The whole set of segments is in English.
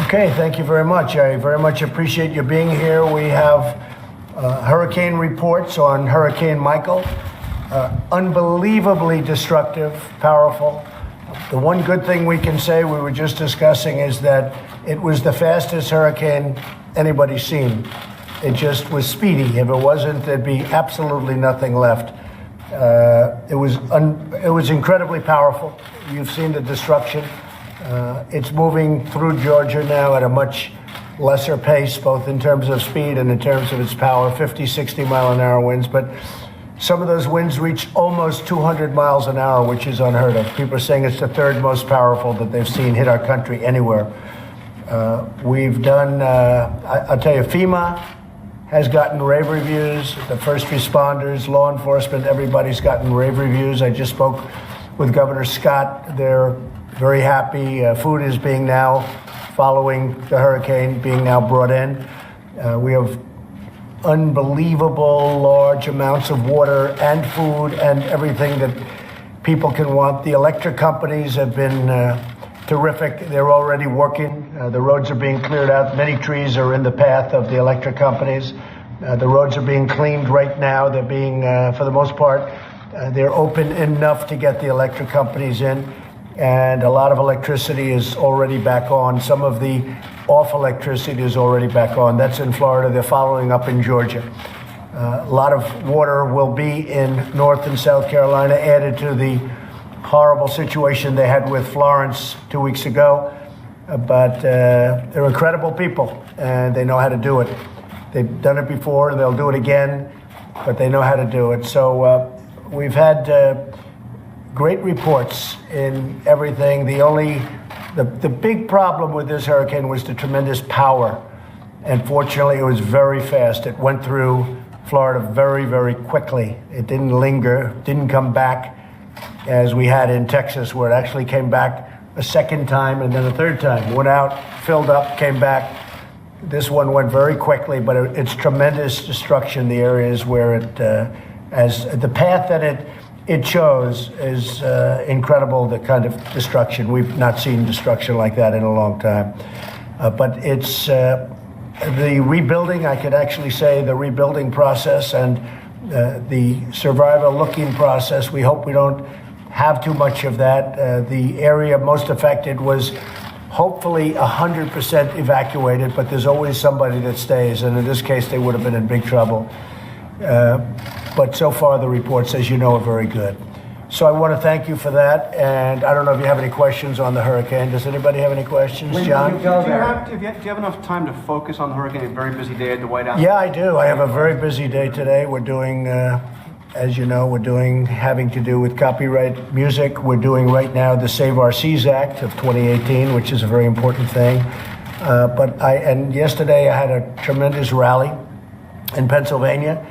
Okay, thank you very much. I very much appreciate you being here. We have hurricane reports on Hurricane Michael. Unbelievably destructive, powerful. The one good thing we can say, we were just discussing, is that it was the fastest hurricane anybody's seen. It just was speedy. If it wasn't, there'd be absolutely nothing left. It was incredibly powerful. You've seen the destruction. It's moving through Georgia now at a much lesser pace, both in terms of speed and in terms of its power, 50, 60 mile an hour winds. But some of those winds reach almost 200 miles an hour, which is unheard of. People are saying it's the third most powerful that they've seen hit our country anywhere. We've done, I'll tell you, FEMA has gotten rave reviews. The first responders, law enforcement, everybody's gotten rave reviews. I just spoke with Governor Scott. They're very happy. Food is being now, following the hurricane, being now brought in. We have unbelievable large amounts of water and food and everything that people can want. The electric companies have been terrific. They're already working. The roads are being cleared out. Many trees are in the path of the electric companies. The roads are being cleaned right now. They're being, for the most part, they're open enough to get the electric companies in. And a lot of electricity is already back on. Some of the off electricity is already back on. That's in Florida. They're following up in Georgia. A lot of water will be in North and South Carolina, added to the horrible situation they had with Florence 2 weeks ago. But they're incredible people, and they know how to do it. They've done it before, and they'll do it again, but they know how to do it. So we've had great reports in everything. The big problem with this hurricane was the tremendous power. And fortunately, it was very fast. It went through Florida very, very quickly. It didn't linger, didn't come back as we had in Texas, where it actually came back a second time and then a third time. Went out, filled up, came back. This one went very quickly, but it's tremendous destruction. The areas where it, as the path that it chose is incredible, the kind of destruction. We've not seen destruction like that in a long time. But it's the rebuilding, I could actually say the rebuilding process and the survival looking process. We hope we don't have too much of that. The area most affected was hopefully 100% evacuated, but there's always somebody that stays. And in this case, they would have been in big trouble. But so far, the reports, as you know, are very good. So I want to thank you for that. And I don't know if you have any questions on the hurricane. Does anybody have any questions, John? Do you have enough time to focus on the hurricane? A very busy day at the White House? Yeah, I do. I have a very busy day today. We're doing, as you know, having to do with copyright music. We're doing right now the Save Our Seas Act of 2018, which is a very important thing. And yesterday I had a tremendous rally in Pennsylvania.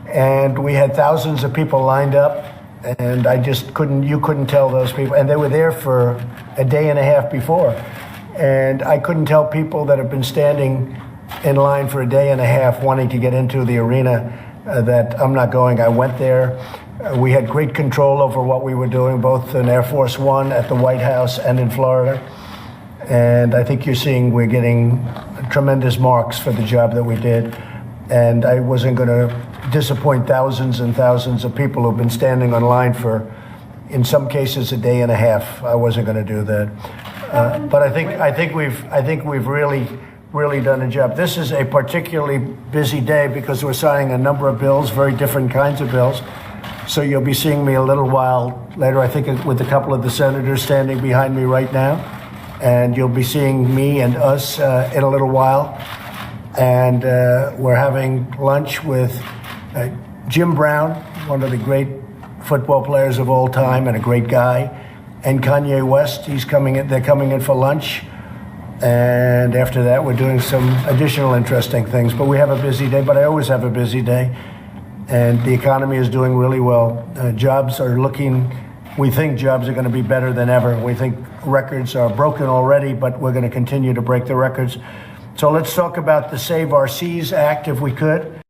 And we had thousands of people lined up, and you couldn't tell those people. And they were there for a day and a half before. And I couldn't tell people that have been standing in line for a day and a half wanting to get into the arena that I'm not going. I went there. We had great control over what we were doing, both in Air Force One, at the White House, and in Florida. And I think you're seeing we're getting tremendous marks for the job that we did. And I wasn't going to disappoint thousands and thousands of people who've been standing on line for, in some cases, a day and a half. I wasn't going to do that. But I think we've really done a job. This is a particularly busy day because we're signing a number of bills, very different kinds of bills. So you'll be seeing me a little while later, I think, with a couple of the senators standing behind me right now. And you'll be seeing me and us in a little while. And we're having lunch with Jim Brown, one of the great football players of all time and a great guy, and Kanye West. They're coming in for lunch. And after that, we're doing some additional interesting things. But we have a busy day, but I always have a busy day. And the economy is doing really well. We think jobs are going to be better than ever. We think records are broken already, but we're going to continue to break the records. So let's talk about the Save Our Seas Act, if we could.